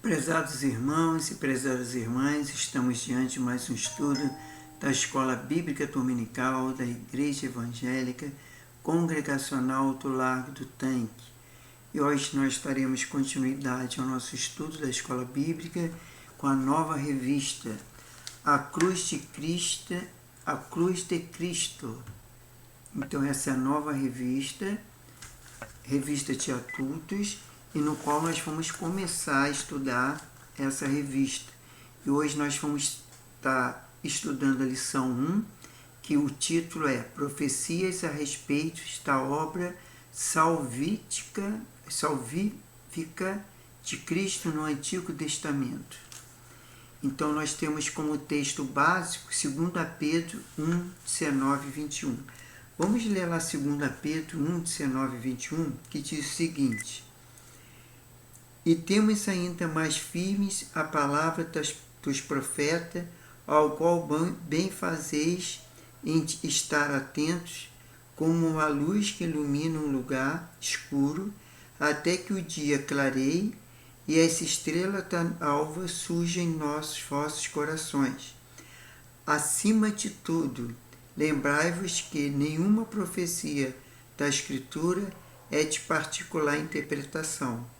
Prezados irmãos e prezadas irmãs, estamos diante de mais um estudo da Escola Bíblica Dominical da Igreja Evangélica Congregacional do Largo do Tanque. E hoje nós daremos continuidade ao nosso estudo da Escola Bíblica com a nova revista, A Cruz de Cristo, A Cruz de Cristo. Então essa é a nova revista de adultos, e no qual nós vamos começar a estudar essa revista. E hoje nós vamos estar estudando a lição 1, que o título é Profecias a respeito da obra salvífica de Cristo no Antigo Testamento. Então nós temos como texto básico 2 Pedro 1, 19 e 21. Vamos ler lá 2 Pedro 1, 19 e 21, que diz o seguinte: E temos ainda mais firmes a palavra dos profetas, ao qual bem fazeis em estar atentos, como uma luz que ilumina um lugar escuro, até que o dia clareie e as estrelas da alva surjam em vossos corações. Acima de tudo, lembrai-vos que nenhuma profecia da Escritura é de particular interpretação,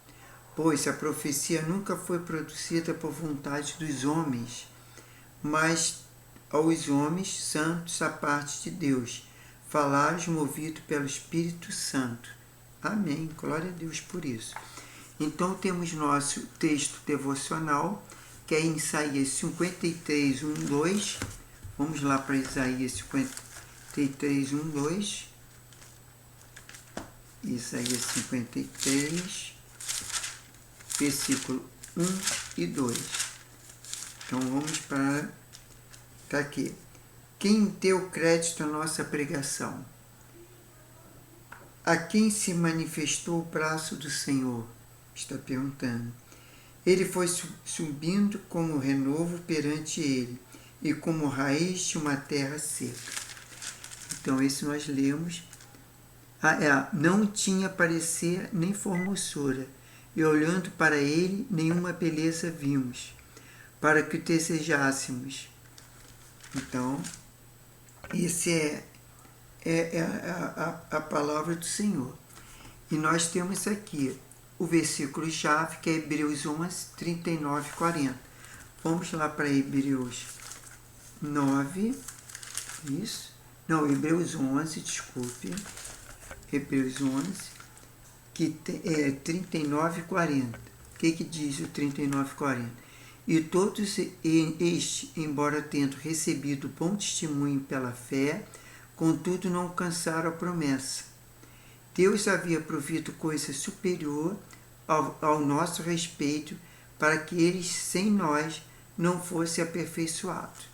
pois a profecia nunca foi produzida por vontade dos homens, mas aos homens santos a parte de Deus, falares movido pelo Espírito Santo. Amém. Glória a Deus por isso. Então temos nosso texto devocional, que é em Isaías 53, 1, 2. Vamos lá para Isaías 53, 1, 2. Isaías 53, versículo 1 e 2. Então vamos para aqui. Quem deu crédito à nossa pregação? A quem se manifestou o braço do Senhor? Está perguntando. Ele foi subindo como renovo perante ele, e como raiz de uma terra seca. Então esse nós lemos. Não tinha parecer nem formosura, e olhando para ele, nenhuma beleza vimos, para que o desejássemos. Então, esse é a palavra do Senhor. E nós temos aqui o versículo-chave, que é Hebreus 11, 39 e 40. Vamos lá para Hebreus 9, isso? Não, Hebreus 11, desculpe. Hebreus 11, que é 39 e 40. O que diz o 39 e 40? E todos estes, embora tendo recebido bom testemunho pela fé, contudo não alcançaram a promessa. Deus havia provido coisa superior ao nosso respeito, para que eles, sem nós, não fossem aperfeiçoados.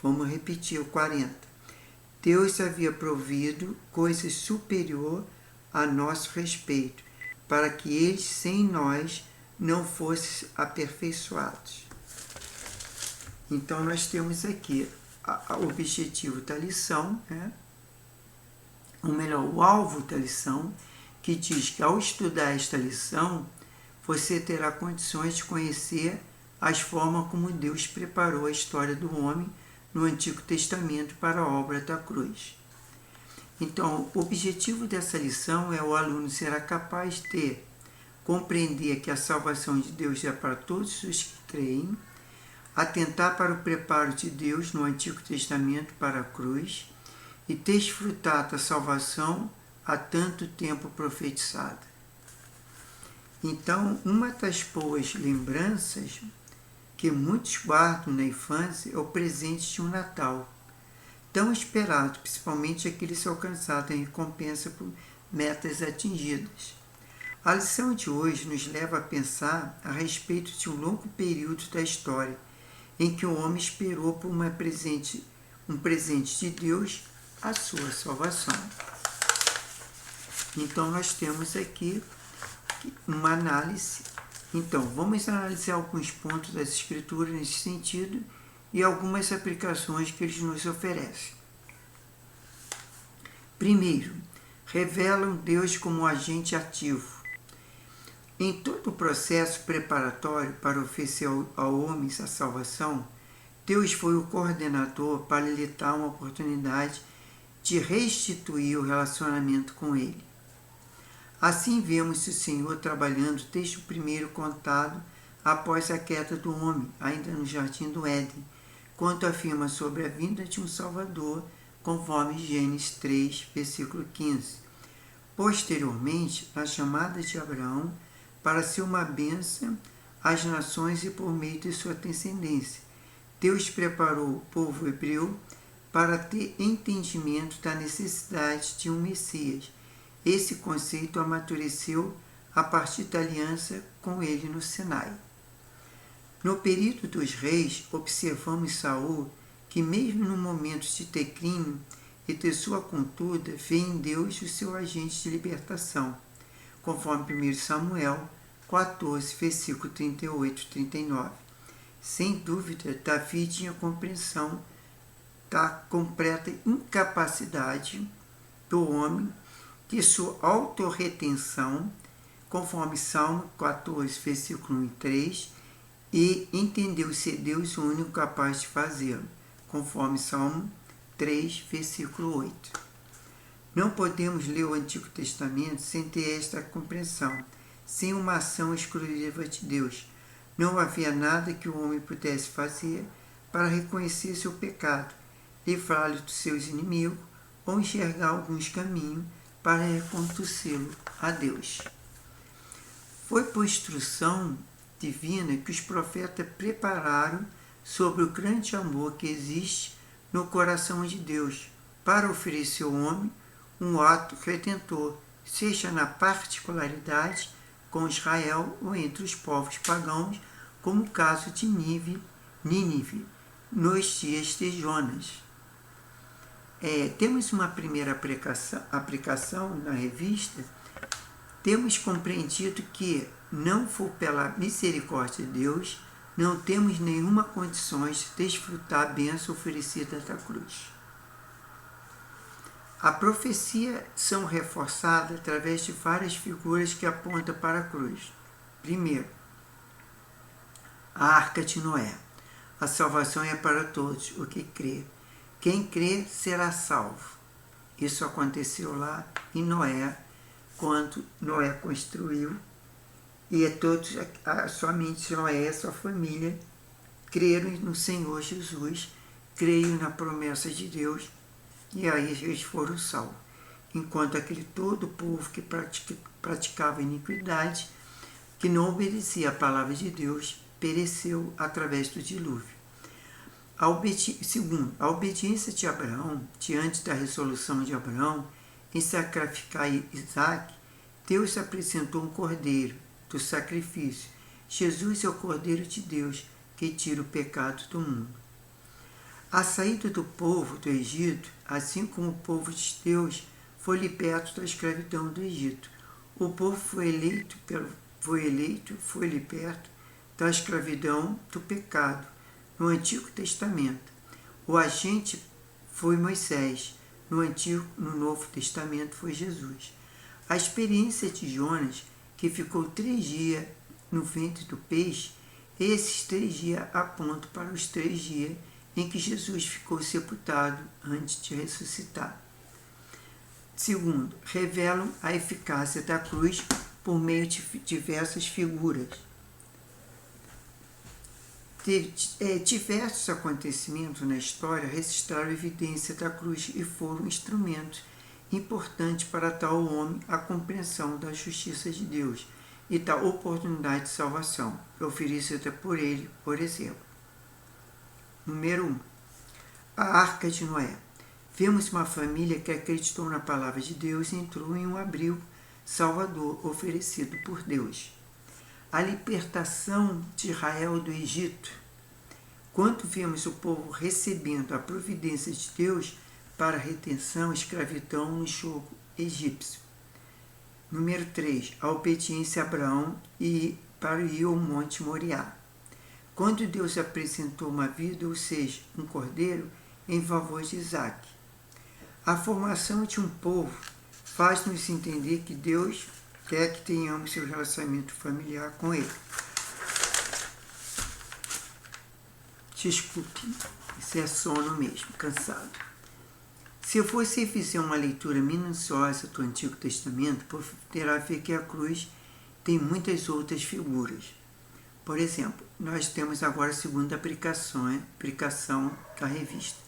Vamos repetir o 40. Deus havia provido coisa superior a nosso respeito, para que eles, sem nós, não fossem aperfeiçoados. Então, nós temos aqui o objetivo da lição, ou melhor, o alvo da lição, que diz que ao estudar esta lição, você terá condições de conhecer as formas como Deus preparou a história do homem no Antigo Testamento para a obra da cruz. Então, o objetivo dessa lição é o aluno será capaz de compreender que a salvação de Deus é para todos os que creem, atentar para o preparo de Deus no Antigo Testamento para a cruz e desfrutar da salvação há tanto tempo profetizada. Então, uma das boas lembranças que muitos guardam na infância é o presente de um Natal, tão esperado, principalmente aqueles alcançados em recompensa por metas atingidas. A lição de hoje nos leva a pensar a respeito de um longo período da história, em que o homem esperou por um presente de Deus, a sua salvação. Então nós temos aqui uma análise. Então, vamos analisar alguns pontos das Escrituras nesse sentido e algumas aplicações que eles nos oferecem. Primeiro, revelam Deus como um agente ativo. Em todo o processo preparatório para oferecer ao homem a salvação, Deus foi o coordenador para lhe dar uma oportunidade de restituir o relacionamento com Ele. Assim vemos o Senhor trabalhando desde o primeiro contado após a queda do homem, ainda no Jardim do Éden, quando afirma sobre a vinda de um Salvador, conforme Gênesis 3, versículo 15. Posteriormente, na chamada de Abraão para ser uma bênção às nações e por meio de sua descendência, Deus preparou o povo hebreu para ter entendimento da necessidade de um Messias. Esse conceito amadureceu a partir da aliança com ele no Sinai. No período dos reis, observamos Saul, que mesmo no momento de declínio e de sua conduta, vê em Deus o seu agente de libertação, conforme 1 Samuel 14, versículo 38 e 39. Sem dúvida, Davi tinha compreensão da completa incapacidade do homem, de sua autorretenção, conforme Salmo 14, versículo 1 e 3, e entendeu ser Deus o único capaz de fazê-lo, conforme Salmo 3, versículo 8. Não podemos ler o Antigo Testamento sem ter esta compreensão, sem uma ação exclusiva de Deus. Não havia nada que o homem pudesse fazer para reconhecer seu pecado, livrá-lo dos seus inimigos ou enxergar alguns caminhos para reconduzi-lo a Deus. Foi por instrução divina que os profetas prepararam sobre o grande amor que existe no coração de Deus para oferecer ao homem um ato redentor, seja na particularidade com Israel ou entre os povos pagãos, como o caso de Nínive, nos dias de Jonas. Temos uma primeira aplicação na revista. Temos compreendido que não for pela misericórdia de Deus, não temos nenhuma condição de desfrutar a bênção oferecida da cruz. A profecia são reforçadas através de várias figuras que apontam para a cruz. Primeiro, a Arca de Noé. A salvação é para todos o que crê. Quem crê será salvo. Isso aconteceu lá em Noé, quando Noé construiu, e somente Noé e sua família creram no Senhor Jesus, creram na promessa de Deus, e aí eles foram salvos. Enquanto aquele todo o povo que praticava iniquidade, que não obedecia à palavra de Deus, pereceu através do dilúvio. Segundo, a obediência de Abraão, diante da resolução de Abraão em sacrificar Isaque, Deus apresentou um cordeiro do sacrifício. Jesus é o Cordeiro de Deus que tira o pecado do mundo. A saída do povo do Egito, assim como o povo de Deus, foi liberto da escravidão do Egito. O povo foi liberto da escravidão do pecado no Antigo Testamento. O agente foi Moisés, no Novo Testamento foi Jesus. A experiência de Jonas, que ficou 3 dias no ventre do peixe, esses 3 dias apontam para os 3 dias em que Jesus ficou sepultado antes de ressuscitar. Segundo, revelam a eficácia da cruz por meio de diversas figuras. Diversos acontecimentos na história registraram evidência da cruz e foram instrumentos importantes para dar ao homem a compreensão da justiça de Deus e da oportunidade de salvação oferecida por ele, por exemplo. Número 1. A Arca de Noé. Vemos uma família que acreditou na palavra de Deus e entrou em um abrigo salvador oferecido por Deus. A libertação de Israel do Egito. Quando vemos o povo recebendo a providência de Deus para a retenção e escravidão no jogo egípcio. Número 3. A obediência a Abraão e para ir ao Monte Moriá. Quando Deus apresentou uma vida, ou seja, um cordeiro, em favor de Isaque. A formação de um povo faz-nos entender que Deus quer que tenhamos seu relacionamento familiar com Ele. Desculpe, isso é sono mesmo, cansado. Se você fizer uma leitura minuciosa do Antigo Testamento, poderá ver que a cruz tem muitas outras figuras. Por exemplo, nós temos agora a segunda aplicação da revista.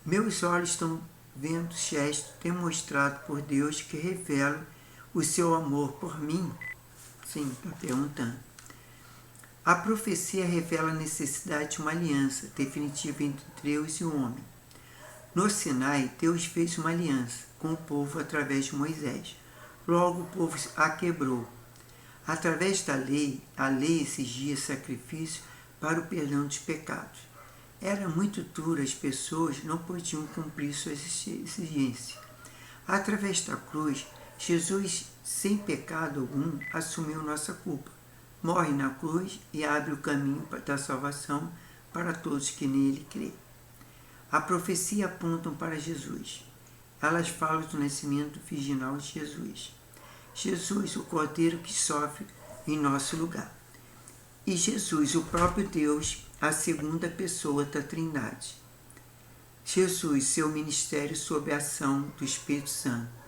Meus olhos estão vendo gestos demonstrados por Deus que revelam o seu amor por mim? Sim, está perguntando. A profecia revela a necessidade de uma aliança definitiva entre Deus e o homem. No Sinai, Deus fez uma aliança com o povo através de Moisés. Logo, o povo a quebrou. Através da lei, a lei exigia sacrifício para o perdão dos pecados. Era muito duro, as pessoas não podiam cumprir suas exigências. Através da cruz, Jesus, sem pecado algum, assumiu nossa culpa. Morre na cruz e abre o caminho da salvação para todos que nele crêem. A profecia apontam para Jesus. Elas falam do nascimento virginal de Jesus. Jesus, o Cordeiro que sofre em nosso lugar. E Jesus, o próprio Deus, a segunda pessoa da Trindade. Jesus, seu ministério sob a ação do Espírito Santo.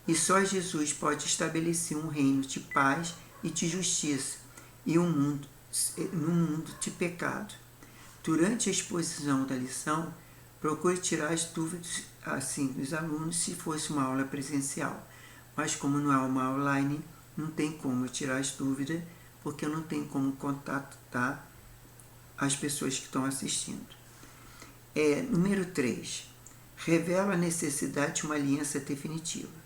E só Jesus pode estabelecer um reino de paz e de justiça e num mundo de pecado. Durante a exposição da lição, procure tirar as dúvidas dos alunos se fosse uma aula presencial. Mas como não é uma aula online, não tem como eu tirar as dúvidas, porque eu não tenho como contatar as pessoas que estão assistindo. Número 3. Revela a necessidade de uma aliança definitiva.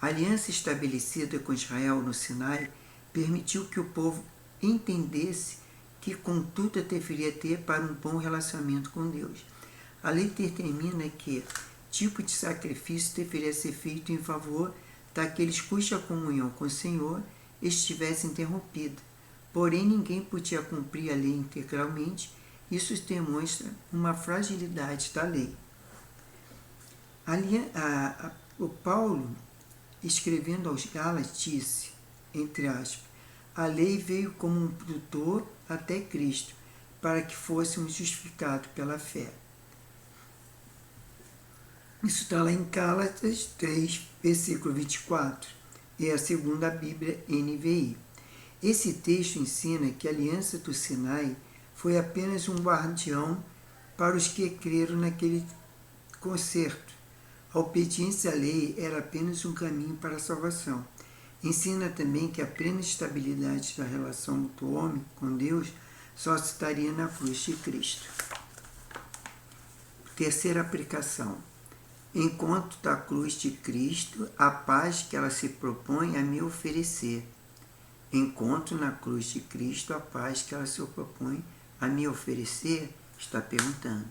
A aliança estabelecida com Israel no Sinai permitiu que o povo entendesse que conduta deveria ter para um bom relacionamento com Deus. A lei determina que tipo de sacrifício deveria ser feito em favor daqueles cuja comunhão com o Senhor estivesse interrompida. Porém, ninguém podia cumprir a lei integralmente. Isso demonstra uma fragilidade da lei. O Paulo, escrevendo aos Gálatas, disse, entre aspas, a lei veio como um produtor até Cristo, para que fôssemos justificados pela fé. Isso está lá em Gálatas 3, versículo 24, é a segunda Bíblia NVI. Esse texto ensina que a aliança do Sinai foi apenas um guardião para os que creram naquele concerto. A obediência à lei era apenas um caminho para a salvação. Ensina também que a plena estabilidade da relação do homem com Deus só se daria na cruz de Cristo. Terceira aplicação. Encontro da cruz de Cristo, a paz que ela se propõe a me oferecer. Encontro na cruz de Cristo a paz que ela se propõe a me oferecer, está perguntando.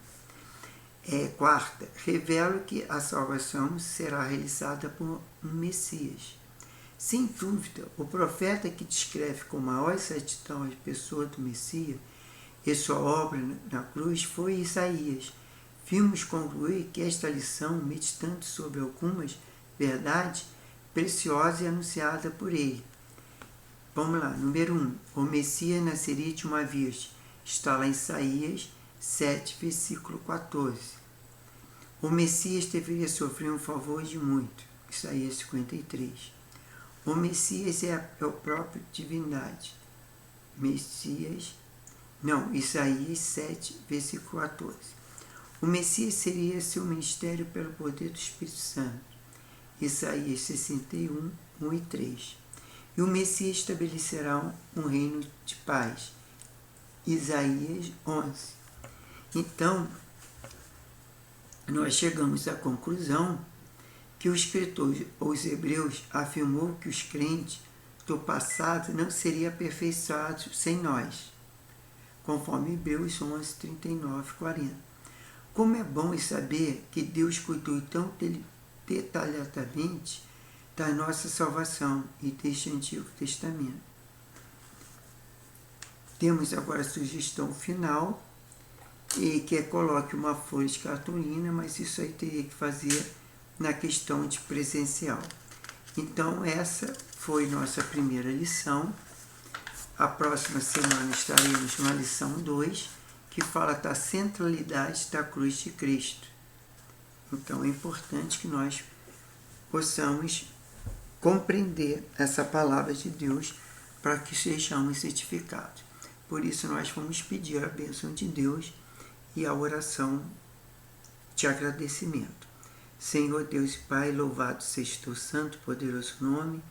Quarta, revelo que a salvação será realizada por um Messias. Sem dúvida, o profeta que descreve com maior exatidão a pessoa do Messias e sua obra na cruz foi Isaías. Vimos concluir que esta lição, meditando sobre algumas verdades preciosas anunciadas por ele. Vamos lá, número 1. O Messias nasceria de uma virgem. Está lá em Isaías 7, versículo 14. O Messias deveria sofrer um favor de muito. Isaías 53. O Messias é a própria divindade. Isaías 7, versículo 14. O Messias seria seu ministério pelo poder do Espírito Santo. Isaías 61, 1 e 3. E o Messias estabelecerá um reino de paz. Isaías 11. Então, nós chegamos à conclusão que o escritor aos Hebreus afirmou que os crentes do passado não seriam aperfeiçoados sem nós, conforme Hebreus 11, 39 e 40. Como é bom saber que Deus cuidou tão detalhadamente da nossa salvação e deste Antigo Testamento. Temos agora a sugestão final, que coloque uma folha de cartolina, mas isso aí teria que fazer na questão de presencial. Então, essa foi nossa primeira lição. A próxima semana estaremos na lição 2, que fala da centralidade da cruz de Cristo. Então é importante que nós possamos compreender essa palavra de Deus para que sejamos certificados. Por isso nós vamos pedir a bênção de Deus e a oração de agradecimento. Senhor Deus e Pai, louvado seja o teu santo e poderoso nome,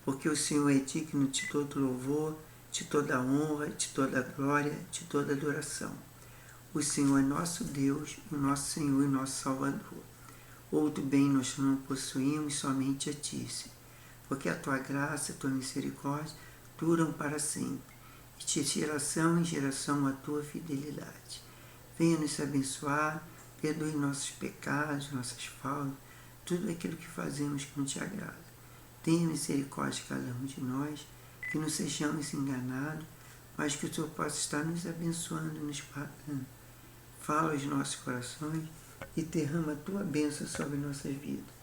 porque o Senhor é digno de todo louvor, de toda honra, de toda glória, de toda adoração. O Senhor é nosso Deus, o nosso Senhor e nosso Salvador. Outro bem nós não possuímos, somente a Ti, Senhor. Porque a Tua graça, a Tua misericórdia duram para sempre, e de geração em geração a Tua fidelidade. Venha nos abençoar, perdoe nossos pecados, nossas faltas, tudo aquilo que fazemos que não Te agrada. Tenha misericórdia de cada um de nós, que não sejamos enganados, mas que o Senhor possa estar nos abençoando e nos guardando. Fala aos nossos corações e derrama a Tua bênção sobre nossas vidas.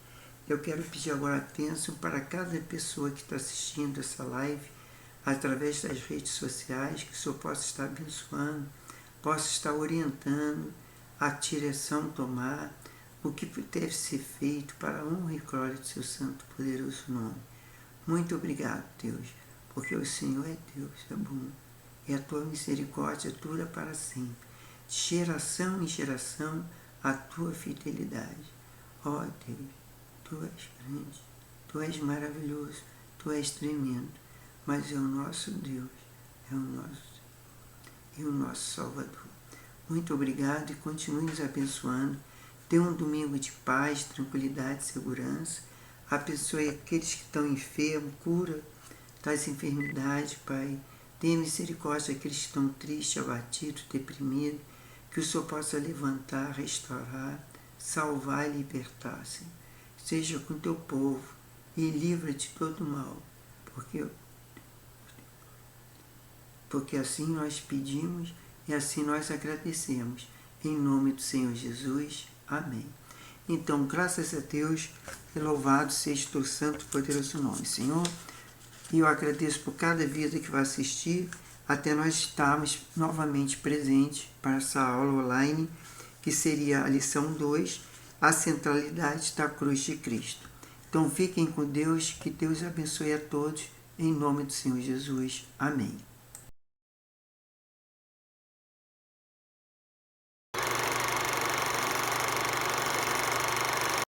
Eu quero pedir agora atenção para cada pessoa que está assistindo essa live, através das redes sociais, que o Senhor possa estar abençoando, possa estar orientando a direção tomar, o que deve ser feito para a honra e glória do Seu santo e poderoso nome. Muito obrigado, Deus, porque o Senhor é Deus, é bom, e a Tua misericórdia dura para sempre, de geração em geração a Tua fidelidade. Ó Deus, Tu és grande, Tu és maravilhoso, Tu és tremendo, mas é o nosso Deus, é o nosso e o nosso Salvador. Muito obrigado e continue nos abençoando. Tenha um domingo de paz, tranquilidade, segurança. Abençoe aqueles que estão enfermos, cura das enfermidades, Pai. Tenha misericórdia daqueles que estão tristes, abatidos, deprimidos. Que o Senhor possa levantar, restaurar, salvar e libertar, Senhor. Seja com o Teu povo e livra de todo mal, porque assim nós pedimos e assim nós agradecemos. Em nome do Senhor Jesus. Amém. Então, graças a Deus, e louvado seja o Teu santo e poderoso nome, Senhor. E eu agradeço por cada vida que vai assistir, até nós estarmos novamente presentes para essa aula online, que seria a lição 2, a centralidade da cruz de Cristo. Então fiquem com Deus, que Deus abençoe a todos, em nome do Senhor Jesus. Amém.